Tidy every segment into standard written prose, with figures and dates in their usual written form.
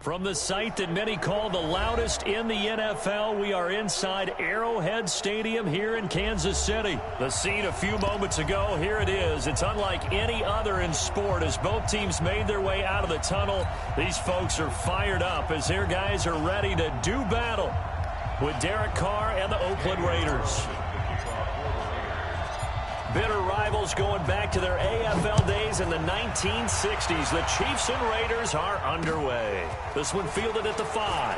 From the site that many call the loudest in the NFL, we are inside Arrowhead Stadium here in Kansas City. The scene a few moments ago, here it is. It's unlike any other in sport as both teams made their way out of the tunnel. These folks are fired up as their guys are ready to do battle with Derek Carr and the Oakland Raiders. Bitter rivals going back to their AFL days in the 1960s. The Chiefs and Raiders are underway. This one fielded at the 5.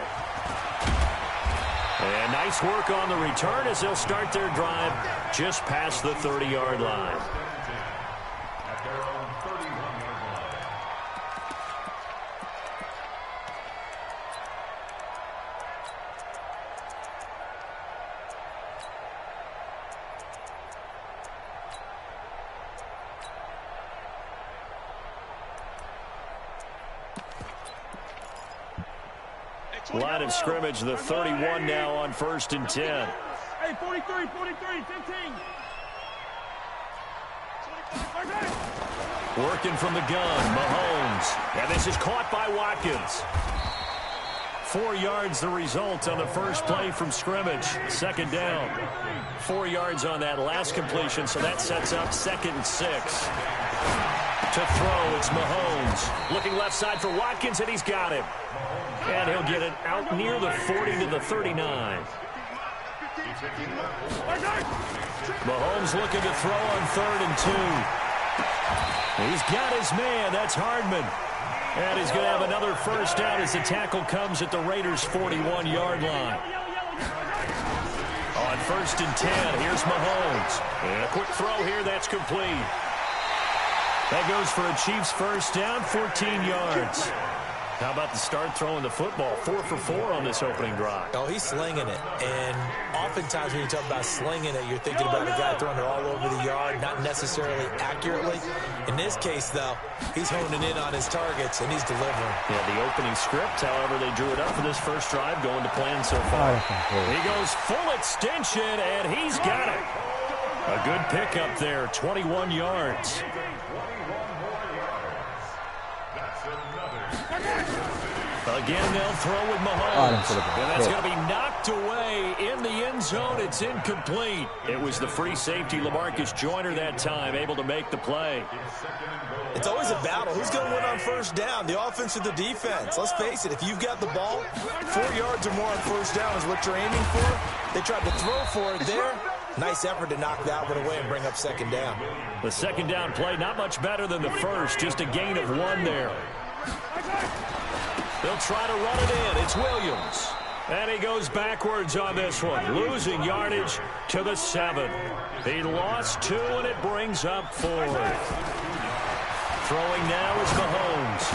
And nice work on the return as they'll start their drive just past the 30-yard line. Line of scrimmage, the 31 now on 1st and 10. Hey, 43, 15. Working from the gun, Mahomes. And this is caught by Watkins. 4 yards the result on the first play from scrimmage. 2nd down. 4 yards on that last completion, so that sets up 2nd and 6. To throw, it's Mahomes. Looking left side for Watkins, and he's got him. And he'll get it out near the 40 to the 39. Mahomes looking to throw on 3rd and 2. He's got his man. That's Hardman. And he's going to have another first down as the tackle comes at the Raiders' 41-yard line. On 1st and 10, here's Mahomes. And a quick throw here, that's complete. That goes for a Chiefs first down, 14 yards. How about the start throwing the football? 4 for 4 on this opening drive. Oh, he's slinging it. And oftentimes when you talk about slinging it, you're thinking about a guy throwing it all over the yard, not necessarily accurately. In this case, though, he's honing in on his targets, and he's delivering. Yeah, the opening script, however, they drew it up for this first drive, going to plan so far. He goes full extension, and he's got it. A good pickup there, 21 yards. Again, they'll throw with Mahomes. And that's going to be knocked away in the end zone. It's incomplete. It was the free safety, LaMarcus Joyner, that time, able to make the play. It's always a battle. Who's going to win on first down, the offense or the defense? Let's face it, if you've got the ball, 4 yards or more on first down is what you're aiming for. They tried to throw for it there. Nice effort to knock that one away and bring up 2nd down. The 2nd down play, not much better than the first, just a gain of 1 there. They'll try to run it in. It's Williams. And he goes backwards on this one, losing yardage to the 7. He lost 2, and it brings up 4. Throwing now is Mahomes.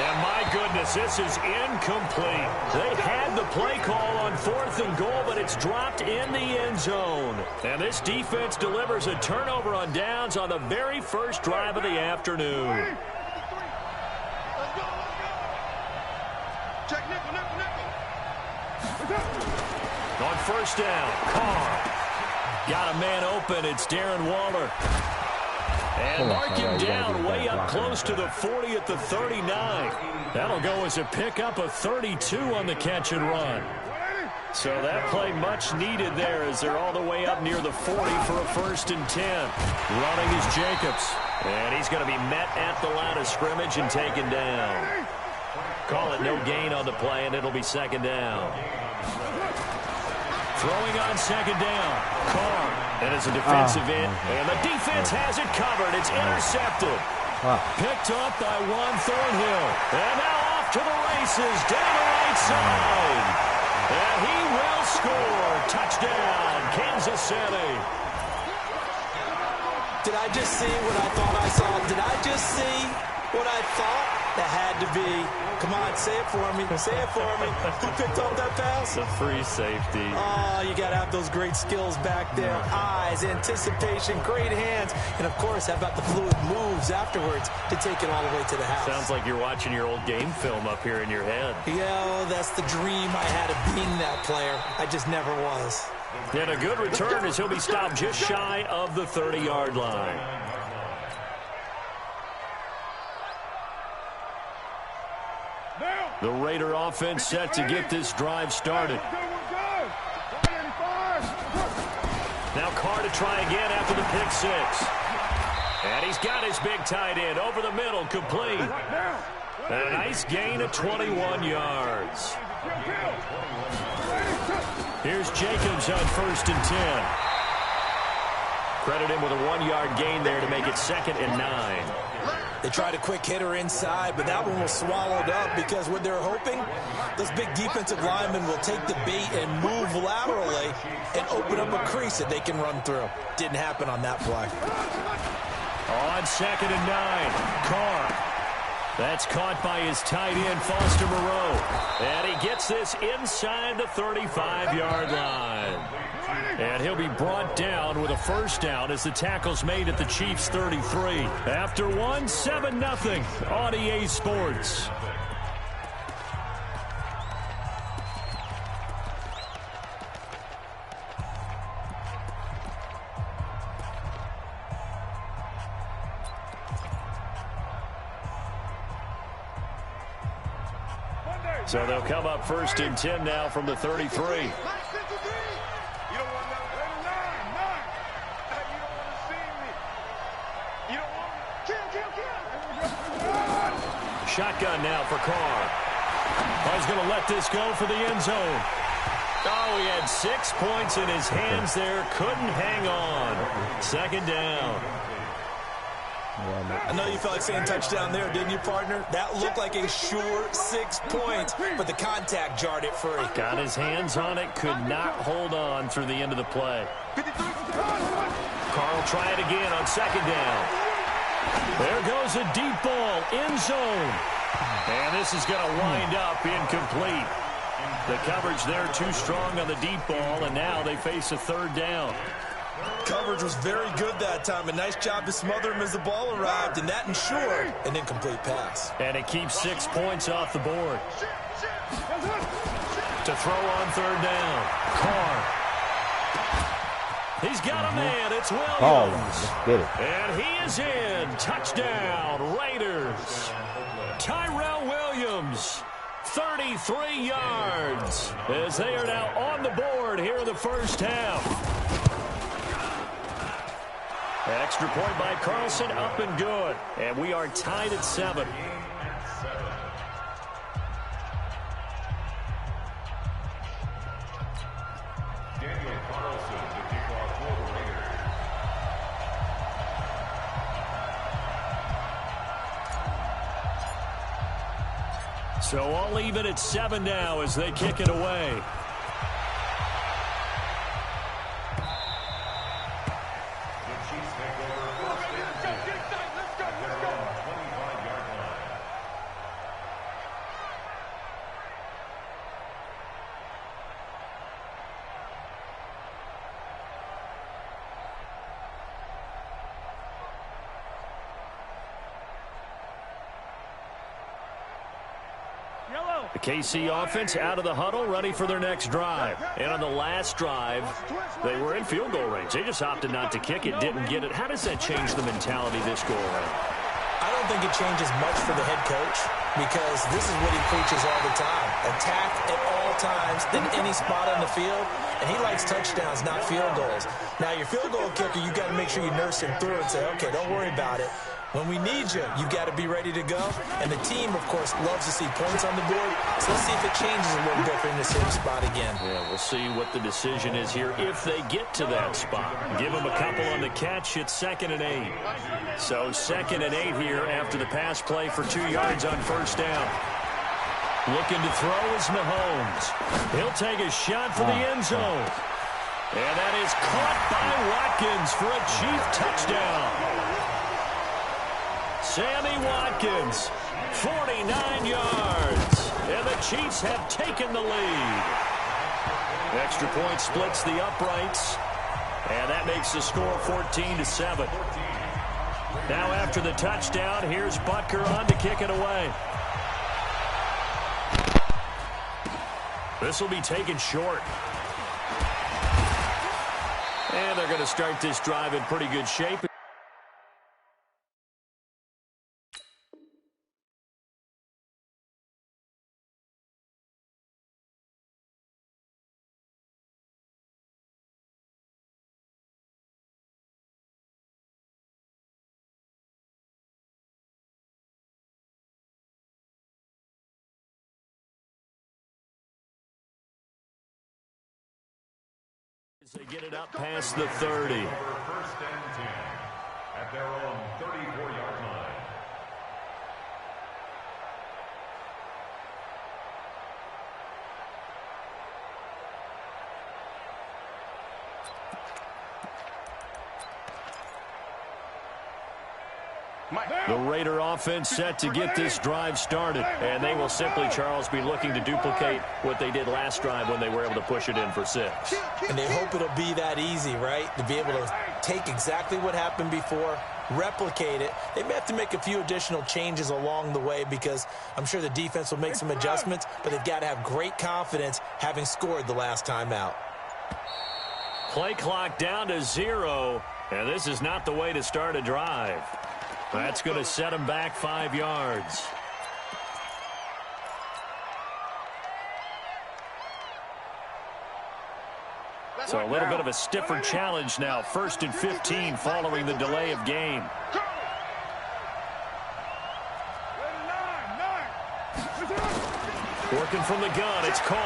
And my goodness, this is incomplete. They had the play call on 4th and goal, but it's dropped in the end zone. And this defense delivers a turnover on downs on the very first drive of the afternoon. On first down, Carr. Got a man open. It's Darren Waller. And mark him down way up close to the 40 at the 39. That'll go as a pickup of 32 on the catch and run. So that play much needed there as they're all the way up near the 40 for a 1st and 10. Running is Jacobs. And he's going to be met at the line of scrimmage and taken down. Call it no gain on the play, and it'll be 2nd down. Throwing on 2nd down. Carr. And it's a defensive end. And the defense has it covered. It's intercepted. Picked up by Juan Thornhill. And now off to the races down the right side. And he will score. Touchdown, Kansas City. Did I just see what I thought I saw? Did I just see what I thought? That had to be. Come on, say it for me. Say it for me. Who picked up that pass? The free safety. Oh, you got to have those great skills back there. Eyes, anticipation, great hands. And, of course, how about the fluid moves afterwards to take it all the way to the house? Sounds like you're watching your old game film up here in your head. Yeah, that's the dream I had of being that player. I just never was. And a good return as he'll be stopped just shy of the 30-yard line. The Raider offense set to get this drive started. Now Carr to try again after the pick six. And he's got his big tight end over the middle, complete. And a nice gain of 21 yards. Here's Jacobs on 1st and 10. Credit him with a 1-yard gain there to make it 2nd and 9. They tried a quick hitter inside, but that one was swallowed up because what they're hoping, those big defensive linemen will take the bait and move laterally and open up a crease that they can run through. Didn't happen on that play. On 2nd and 9, Carr. That's caught by his tight end, Foster Moreau. And he gets this inside the 35-yard line. And he'll be brought down with a first down as the tackle's made at the Chiefs' 33. After one, 7-0 on EA Sports. So they'll come up 1st and 10 now from the 33. Shotgun now for Carr. He's going to let this go for the end zone. Oh, he had 6 points in his hands there. Couldn't hang on. 2nd down. I know you felt like saying touchdown there, didn't you, partner? That looked like a sure 6 points, but the contact jarred it free. Got his hands on it, could not hold on through the end of the play. Carr will try it again on 2nd down. There goes a deep ball, end zone. And this is going to wind up incomplete. The coverage there too strong on the deep ball, and now they face a 3rd down. Coverage was very good that time. A nice job to smother him as the ball arrived, and that ensured an incomplete pass. And it keeps 6 points off the board. To throw on 3rd down. Carr. He's got a man. It's Williams. And he is in. Touchdown, Raiders. Tyrell Williams, 33 yards, as they are now on the board here in the first half. Extra point by Carlson, up and good. And we are tied at 7. So all even at 7 now as they kick it away. The KC offense out of the huddle, ready for their next drive. And on the last drive, they were in field goal range. They just opted not to kick it, didn't get it. How does that change the mentality this go around? I don't think it changes much for the head coach because this is what he preaches all the time. Attack at all times in any spot on the field, and he likes touchdowns, not field goals. Now, your field goal kicker, you got to make sure you nurse him through and say, okay, don't worry about it. When we need you, you got to be ready to go. And the team, of course, loves to see points on the board. So let's see if it changes a little bit in the same spot again. Yeah, we'll see what the decision is here if they get to that spot. Give them a couple on the catch. It's 2nd and 8. So 2nd and 8 here after the pass play for 2 yards on first down. Looking to throw is Mahomes. He'll take a shot for the end zone. And that is caught by Watkins for a Chief touchdown. Sammy Watkins, 49 yards, and the Chiefs have taken the lead. Extra point splits the uprights, and that makes the score 14-7. Now after the touchdown, here's Butker on to kick it away. This will be taken short. And they're going to start this drive in pretty good shape. They get it up past the 30. First and 10 at their own 34-yard line. The Raider offense set to get this drive started. And they will simply, Charles, be looking to duplicate what they did last drive when they were able to push it in for 6. And they hope it'll be that easy, right? To be able to take exactly what happened before, replicate it. They may have to make a few additional changes along the way because I'm sure the defense will make some adjustments, but they've got to have great confidence having scored the last time out. Play clock down to 0, and this is not the way to start a drive. That's going to set him back 5 yards. So a little bit of a stiffer challenge now. 1st and 15 following the delay of game. Working from the gun, it's Carr.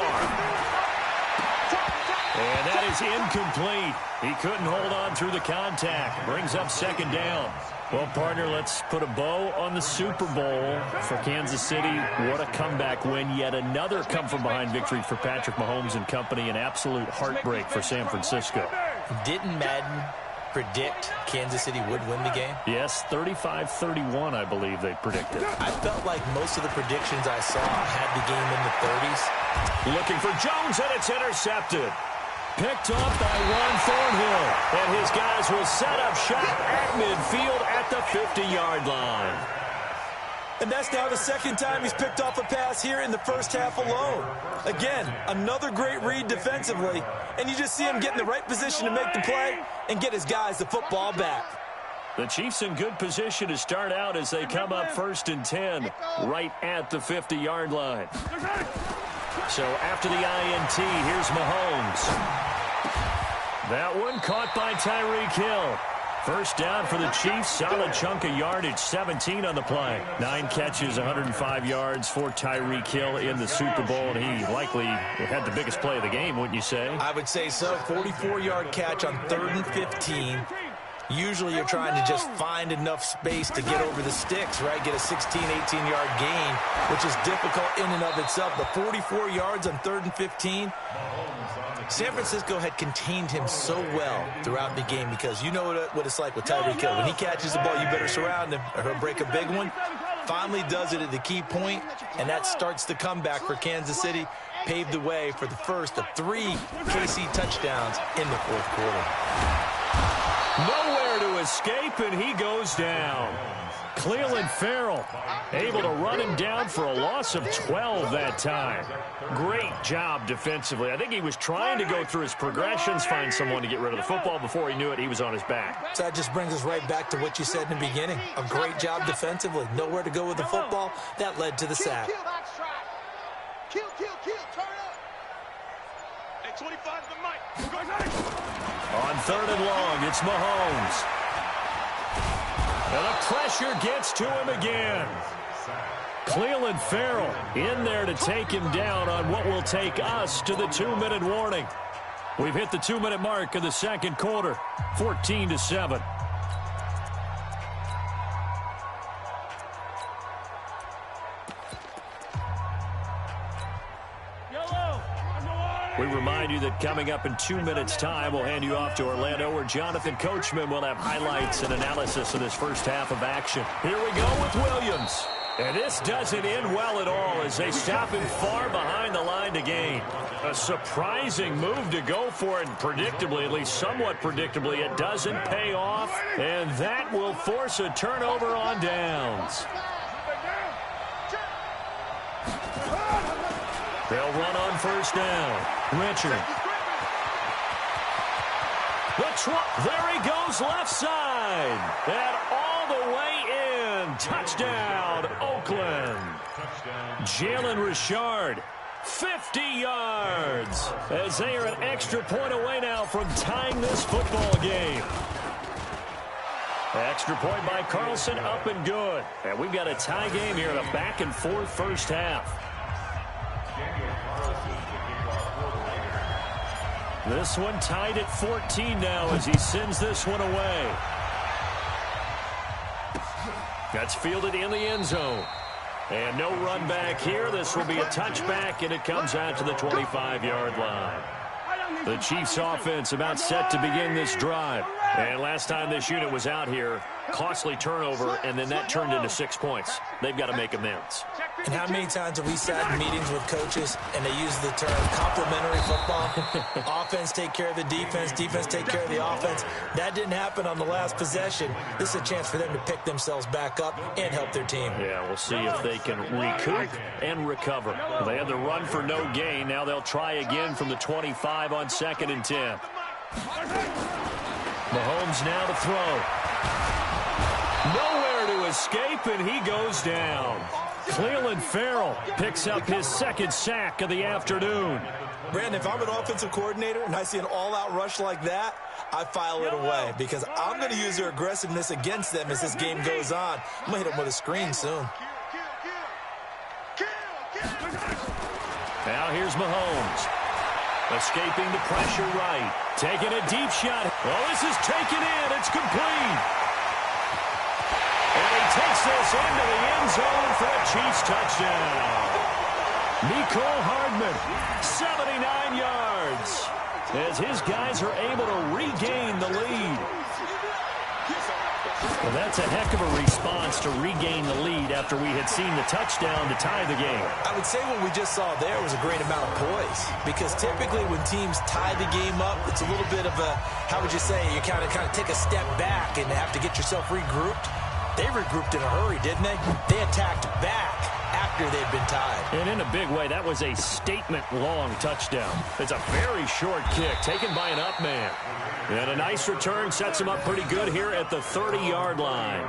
And that is incomplete. He couldn't hold on through the contact. Brings up 2nd down. Well, partner, let's put a bow on the Super Bowl for Kansas City. What a comeback win. Yet another come-from-behind victory for Patrick Mahomes and company. An absolute heartbreak for San Francisco. Didn't Madden predict Kansas City would win the game? Yes, 35-31, I believe they predicted. I felt like most of the predictions I saw had the game in the 30s. Looking for Jones, and it's intercepted. Picked off by Ron Thornhill. And his guys will set up shop at midfield at the 50-yard line. And that's now the 2nd time he's picked off a pass here in the first half alone. Again, another great read defensively. And you just see him get in the right position to make the play and get his guys the football back. The Chiefs in good position to start out as they come up 1st and 10 right at the 50-yard line. So after the INT, here's Mahomes. That one caught by Tyreek Hill. First down for the Chiefs. Solid chunk of yardage, 17 on the play. 9 catches, 105 yards for Tyreek Hill in the Super Bowl. And he likely had the biggest play of the game, wouldn't you say? I would say so. 44-yard catch on 3rd and 15. Usually you're trying to just find enough space to get over the sticks, right? Get a 16, 18-yard gain, which is difficult in and of itself. The 44 yards on 3rd and 15. San Francisco had contained him so well throughout the game because you know what it's like with Tyreek Hill. When he catches the ball, you better surround him or he'll break a big one. Finally does it at the key point, and that starts the comeback for Kansas City. Paved the way for the first of 3 KC touchdowns in the 4th quarter. Nowhere to escape, and he goes down. Cleveland Farrell able to run him down for a loss of 12 that time. Great job defensively. I think he was trying to go through his progressions, find someone to get rid of the football. Before he knew it, he was on his back. So that just brings us right back to what you said in the beginning. A great job defensively. Nowhere to go with the football. That led to the sack. Kill, turn up. Hey, 25 to the mic. On 3rd and long, it's Mahomes. And the pressure gets to him again. Cleveland Farrell in there to take him down on what will take us to the 2-minute warning. We've hit the 2-minute mark of the 2nd quarter, 14-7. We remind you that coming up in 2 minutes' time, we'll hand you off to Orlando, where Jonathan Coachman will have highlights and analysis of this first half of action. Here we go with Williams. And this doesn't end well at all as they stop him far behind the line to gain. A surprising move to go for it, and predictably, at least somewhat predictably, it doesn't pay off. And that will force a turnover on downs. They'll run on 1st down. Richard. There he goes left side. And all the way in. Touchdown, Oakland. Jalen Richard, 50 yards. As they are an extra point away now from tying this football game. Extra point by Carlson, up and good. And we've got a tie game here in a back-and-forth first half. This one tied at 14 now as he sends this one away. That's fielded in the end zone. And no run back here. This will be a touchback, and it comes out to the 25-yard line. The Chiefs offense about set to begin this drive. And last time this unit was out here, costly turnover, and then that turned into 6 points. They've got to make amends. And how many times have we sat in meetings with coaches and they use the term complementary football? Offense take care of the defense, defense take care of the offense. That didn't happen on the last possession. This is a chance for them to pick themselves back up and help their team. Yeah, we'll see if they can recoup and recover. They had the run for no gain. Now they'll try again from the 25 on 2nd and 10. Mahomes now to throw. Nowhere to escape, and he goes down. Cleveland Farrell picks up his 2nd sack of the afternoon. Brandon, if I'm an offensive coordinator and I see an all-out rush like that, I file it away because I'm going to use their aggressiveness against them as this game goes on. I'm going to hit them with a screen soon. Now here's Mahomes. Escaping the pressure right. Taking a deep shot. Oh, this is taken in. It's complete. And he takes this into the end zone for a Chiefs touchdown. Mecole Hardman, 79 yards, as his guys are able to regain the lead. Well, that's a heck of a response to regain the lead after we had seen the touchdown to tie the game. I would say what we just saw there was a great amount of poise, because typically when teams tie the game up, it's a little bit of a, how would you say, you kind of take a step back and have to get yourself regrouped. They regrouped in a hurry, didn't they? They attacked back after they'd been tied. And in a big way, that was a statement-long touchdown. It's a very short kick taken by an up man. And a nice return sets him up pretty good here at the 30-yard line.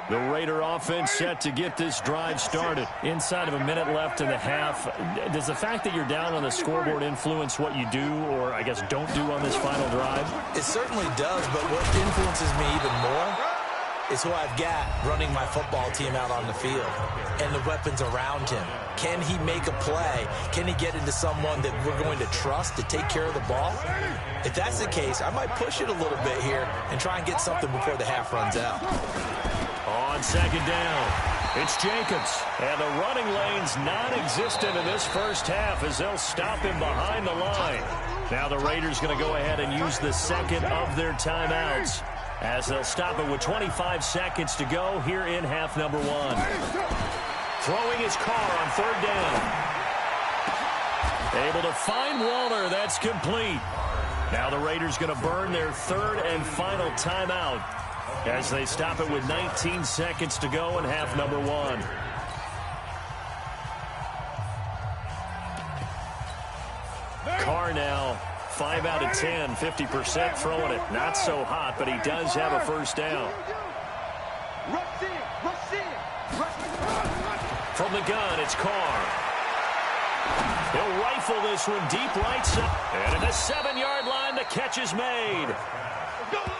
The Raider offense set to get this drive started. Inside of a minute left in the half. Does the fact that you're down on the scoreboard influence what you do, or I guess don't do on this final drive? It certainly does, but what influences me even more is who I've got running my football team out on the field and the weapons around him. Can he make a play? Can he get into someone that we're going to trust to take care of the ball? If that's the case, I might push it a little bit here and try and get something before the half runs out. On 2nd down, it's Jacobs. And the running lane's non-existent in this first half as they'll stop him behind the line. Now the Raiders going to go ahead and use the second of their timeouts as they'll stop it with 25 seconds to go here in half number 1. Throwing his car on 3rd down. Able to find Waller. That's complete. Now the Raiders going to burn their 3rd and final timeout as they stop it with 19 seconds to go in half number 1. Carr now 5 out of 10, 50% throwing it. Not so hot, but he does have a first down. From the gun, it's Carr. He'll rifle this one deep right side. And at the 7-yard line, the catch is made.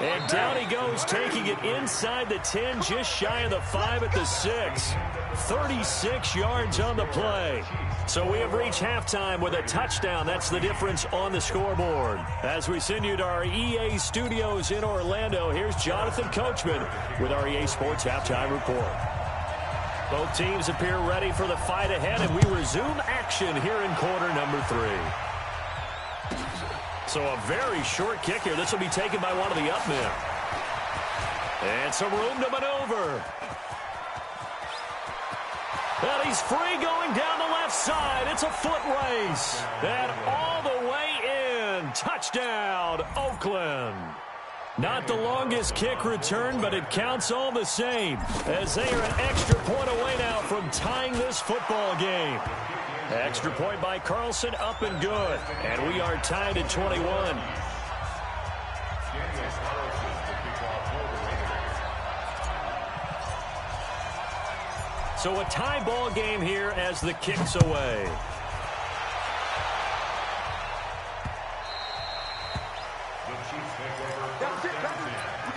And down he goes, taking it inside the 10, just shy of the 5 at the 6. 36 yards on the play. So we have reached halftime with a touchdown. That's the difference on the scoreboard. As we send you to our EA studios in Orlando, here's Jonathan Coachman with our EA Sports Halftime Report. Both teams appear ready for the fight ahead, and we resume action here in quarter number 3. So a very short kick here. This will be taken by one of the up men. And some room to maneuver. And he's free going down the left side. It's a foot race. And all the way in. Touchdown, Oakland. Not the longest kick return, but it counts all the same, as they are an extra point away now from tying this football game. Extra point by Carlson, up and good. And we are tied at 21. So a tie ball game here as the kick's away. The Chiefs take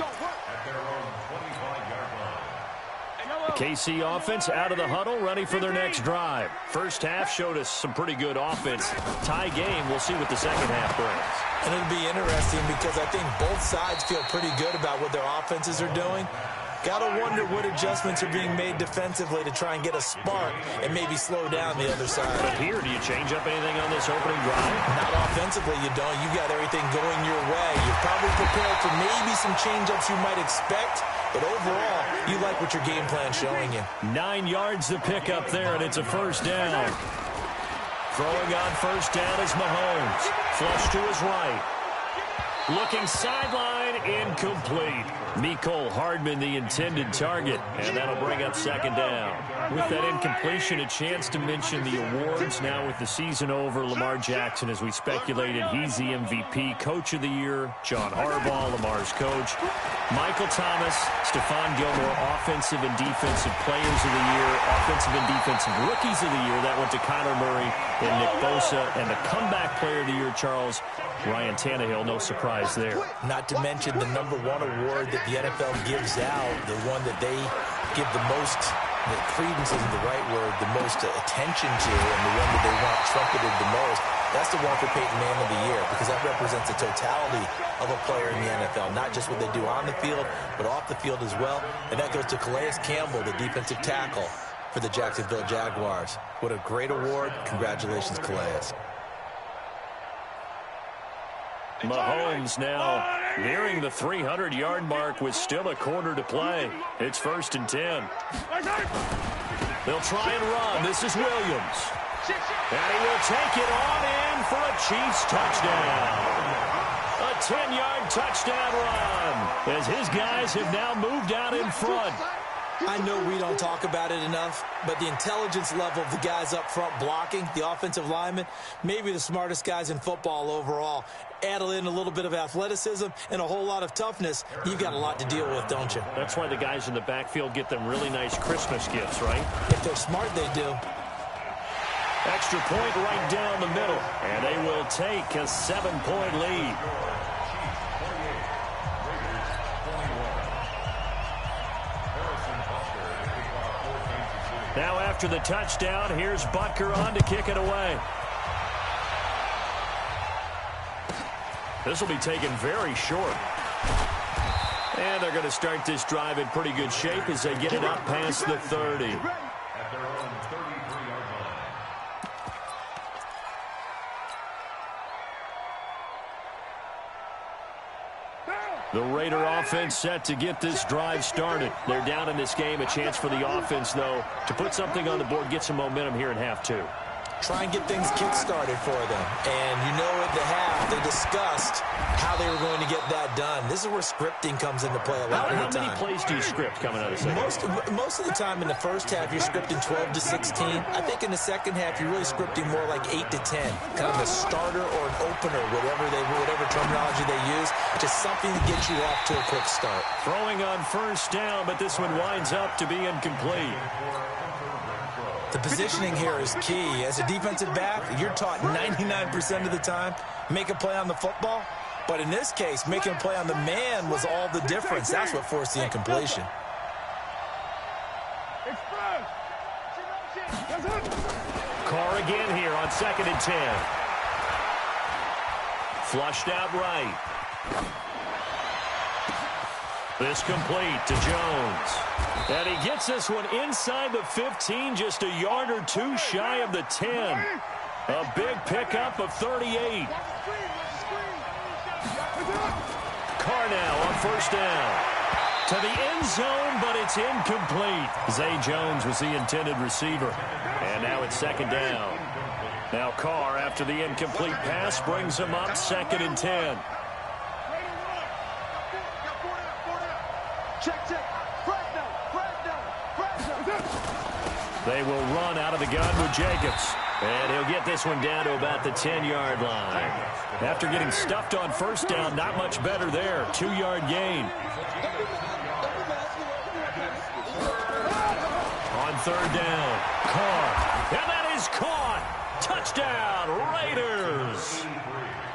over at their own KC offense out of the huddle, ready for their next drive. First half showed us some pretty good offense. Tie game, we'll see what the second half brings. And it'll be interesting because I think both sides feel pretty good about what their offenses are doing. Gotta wonder what adjustments are being made defensively to try and get a spark and maybe slow down the other side. But here, do you change up anything on this opening drive? Not offensively, you don't. You got everything going your way. You're probably prepared for maybe some change-ups you might expect, but overall, you like what your game plan's showing you. 9 yards to pick up there, and it's a first down. Throwing on first down is Mahomes. Flush to his right. Looking sideline, incomplete. Mecole Hardman, the intended target, and that'll bring up second down. With that incompletion, a chance to mention the awards. Now with the season over, Lamar Jackson, as we speculated, he's the MVP, Coach of the Year. John Harbaugh, Lamar's coach. Michael Thomas, Stephon Gilmore, Offensive and Defensive Players of the Year, Offensive and Defensive Rookies of the Year. That went to Kyler Murray and Nick Bosa. And the Comeback Player of the Year, Charles, Ryan Tannehill, no surprise there. Not to mention the #1 award that the NFL gives out, the one that they give the most, the credence isn't the right word, the most attention to, and the one that they want trumpeted the most. That's the Walter Payton Man of the Year, because that represents the totality of a player in the NFL, not just what they do on the field, but off the field as well. And that goes to Calais Campbell, the defensive tackle for the Jacksonville Jaguars. What a great award. Congratulations, Calais. Mahomes now nearing the 300-yard mark with still a quarter to play. It's 1st and 10. They'll try and run. This is Williams. And he will take it on in for a Chiefs touchdown. A 10-yard touchdown run as his guys have now moved out in front. I know we don't talk about it enough, but the intelligence level of the guys up front blocking, the offensive linemen, maybe the smartest guys in football overall. Add in a little bit of athleticism and a whole lot of toughness, you've got a lot to deal with, don't you? That's why the guys in the backfield get them really nice Christmas gifts, right? If they're smart, they do. Extra point right down the middle, and they will take a 7-point lead. Now after the touchdown, here's Butker on to kick it away. This will be taken very short. And they're going to start this drive in pretty good shape as they get it up past the 30. At their own 33-yard line. The Raider offense set to get this drive started. They're down in this game. A chance for the offense, though, to put something on the board, get some momentum here in half 2. Try and get things kick-started for them. And you know at the half, they discussed how they were going to get that done. This is where scripting comes into play a lot of the time. How many plays do you script coming out of the second? Most of the time in the first half, you're scripting 12 to 16. I think in the second half, you're really scripting more like 8 to 10. Kind of a starter or an opener, whatever terminology they use. Just something to get you off to a quick start. Throwing on first down, but this one winds up to be incomplete. The positioning here is key. As a defensive back, you're taught 99% of the time, make a play on the football. But in this case, making a play on the man was all the difference. That's what forced the incompletion. Carr again here on 2nd and 10. Flushed out right. This complete to Jones. And he gets this one inside the 15, just a yard or two shy of the 10. A big pickup of 38. Carr now on first down. To the end zone, but it's incomplete. Zay Jones was the intended receiver. And now it's 2nd down. Now Carr, after the incomplete pass, brings him up 2nd and 10. They will run out of the gun with Jacobs. And he'll get this one down to about the 10-yard line. After getting stuffed on first down, not much better there. 2-yard gain. On 3rd down, Carr. And that is caught. Touchdown, Raiders.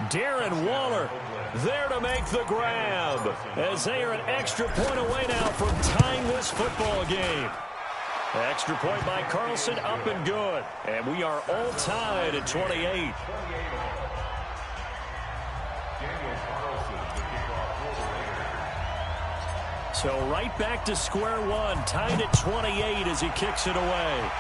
Darren Waller there to make the grab as they are an extra point away now from tying this football game. Extra point by Carlson, up and good. And we are all tied at 28. So right back to square one, tied at 28 as he kicks it away.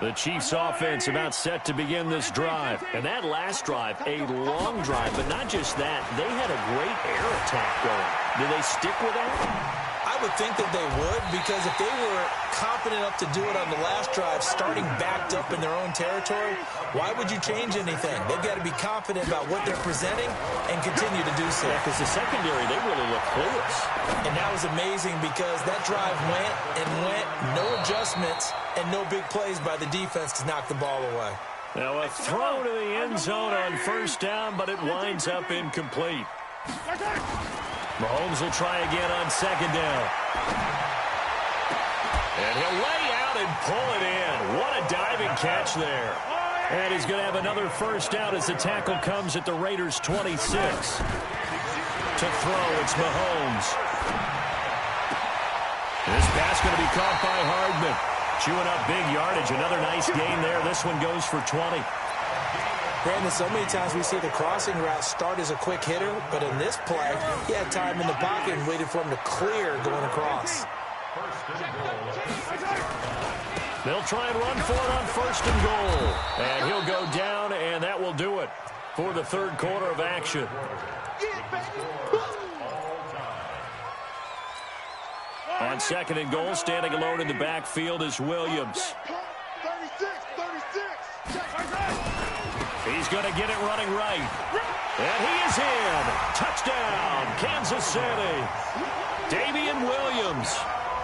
The Chiefs offense about set to begin this drive. And that last drive, a long drive, but not just that. They had a great air attack going. Do they stick with that? I would think that they would, because if they were confident enough to do it on the last drive, starting backed up in their own territory, why would you change anything? They've got to be confident about what they're presenting and continue to do so. Yeah, because the secondary, they really look clueless. And that was amazing because that drive went and went, no adjustments, and no big plays by the defense to knock the ball away. Now a throw to the end zone on first down, but it winds up incomplete. Mahomes will try again on second down. And he'll lay out and pull it in. What a diving catch there. And he's going to have another first down as the tackle comes at the Raiders' 26. To throw, it's Mahomes. This pass going to be caught by Hardman. Chewing up big yardage. Another nice gain there. This one goes for 20. Brandon, so many times we see the crossing route start as a quick hitter, but in this play, he had time in the pocket and waited for him to clear going across. They'll try and run for it on first and goal. And he'll go down, and that will do it for the third quarter of action. On second and goal, standing alone in the backfield is Williams. He's going to get it running right. And he is in. Touchdown, Kansas City. Damian Williams,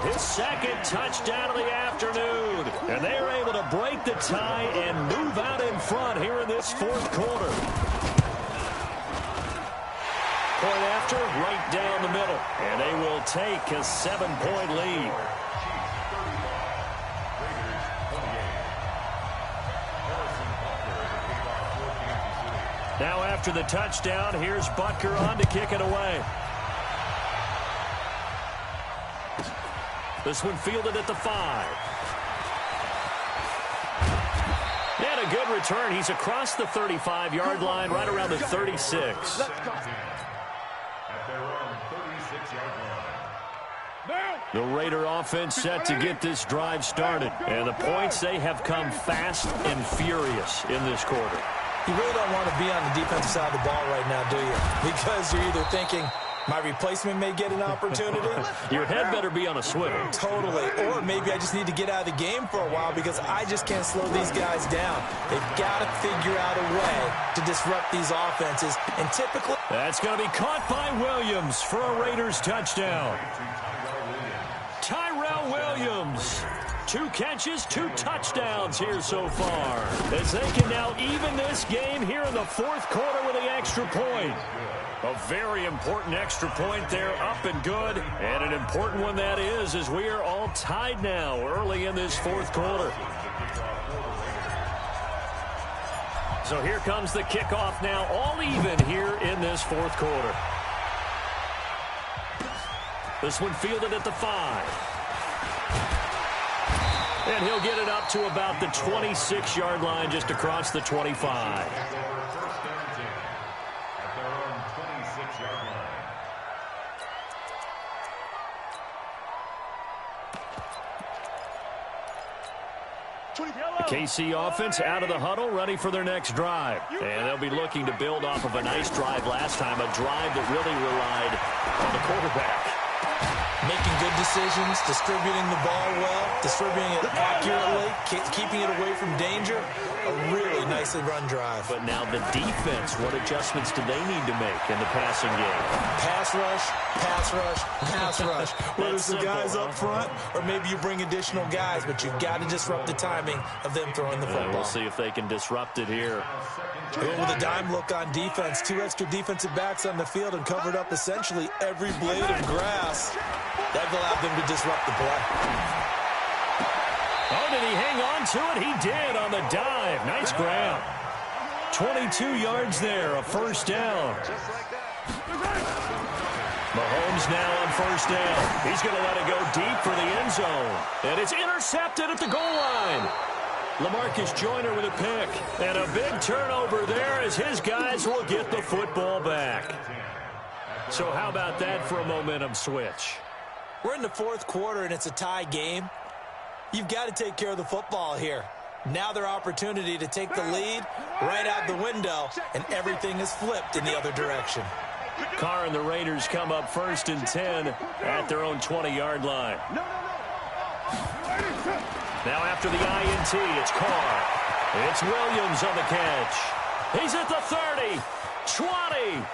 his second touchdown of the afternoon. And they are able to break the tie and move out in front here in this fourth quarter. Point after, right down the middle. And they will take a 7-point lead. Now after the touchdown, here's Butker on to kick it away. This one fielded at the 5. And a good return. He's across the 35-yard line, right around the 36. The Raider offense set to get this drive started. And the points, they have come fast and furious in this quarter. You really don't want to be on the defensive side of the ball right now, do you? Because you're either thinking, my replacement may get an opportunity. Your head better be on a swivel. Totally. Or maybe I just need to get out of the game for a while because I just can't slow these guys down. They've got to figure out a way to disrupt these offenses. And typically... That's going to be caught by Williams for a Raiders touchdown. Tyrell Williams. 2 catches, 2 touchdowns here so far. As they can now even this game here in the fourth quarter with the extra point. A very important extra point there, up and good. And an important one that is, as we are all tied now early in this fourth quarter. So here comes the kickoff now, all even here in this fourth quarter. This one fielded at the 5. And he'll get it up to about the 26-yard line, just across the 25. The KC offense out of the huddle, ready for their next drive. And they'll be looking to build off of a nice drive last time, a drive that really relied on the quarterback. Making good decisions, distributing the ball well, distributing it accurately, keeping it away from danger. A really nicely run drive. But now the defense, what adjustments do they need to make in the passing game? Pass rush, pass rush, pass rush. Whether it's the guys up front or maybe you bring additional guys, but you've got to disrupt the timing of them throwing the football. We'll see if they can disrupt it here. Going with a dime look on defense, 2 extra defensive backs on the field and covered up essentially every blade of grass. That allowed them to disrupt the play. Oh, did he hang on to it? He did on the dive. Nice grab. 22 yards there, a first down. Mahomes now on first down. He's going to let it go deep for the end zone. And it's intercepted at the goal line. LaMarcus Joyner with a pick. And a big turnover there as his guys will get the football back. So how about that for a momentum switch? We're in the fourth quarter, and it's a tie game. You've got to take care of the football here. Now their opportunity to take the lead right out the window, and everything is flipped in the other direction. Carr and the Raiders come up 1st and 10 at their own 20-yard line. Now after the INT, it's Carr. It's Williams on the catch. He's at the 30, 20.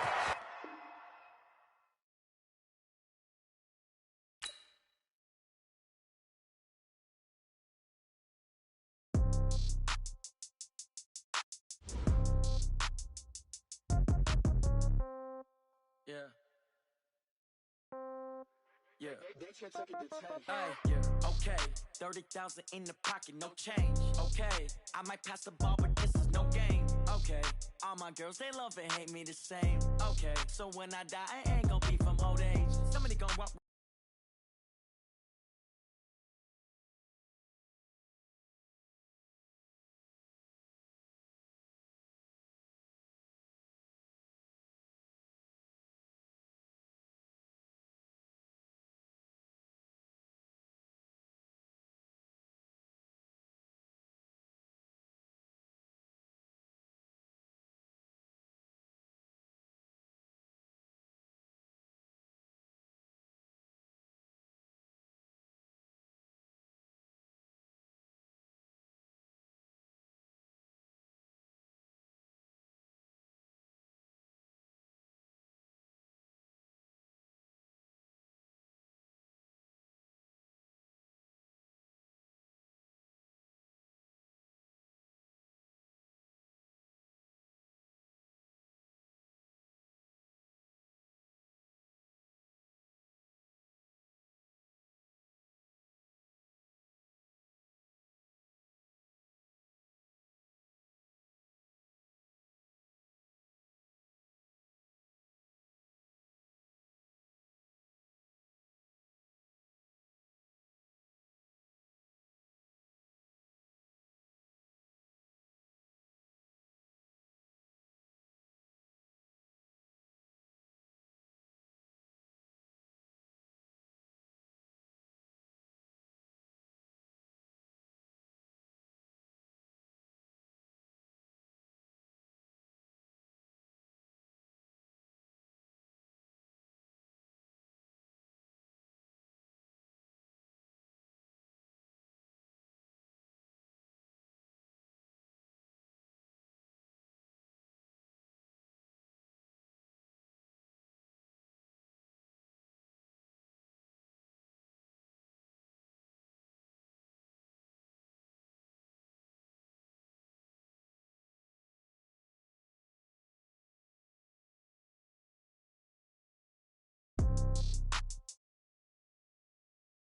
Okay, 30,000 in the pocket, no change. Okay, I might pass the ball, but this is no game. Okay, all my girls, they love and hate me the same. Okay, so when I die, I ain't gonna be from old age. Somebody gonna walk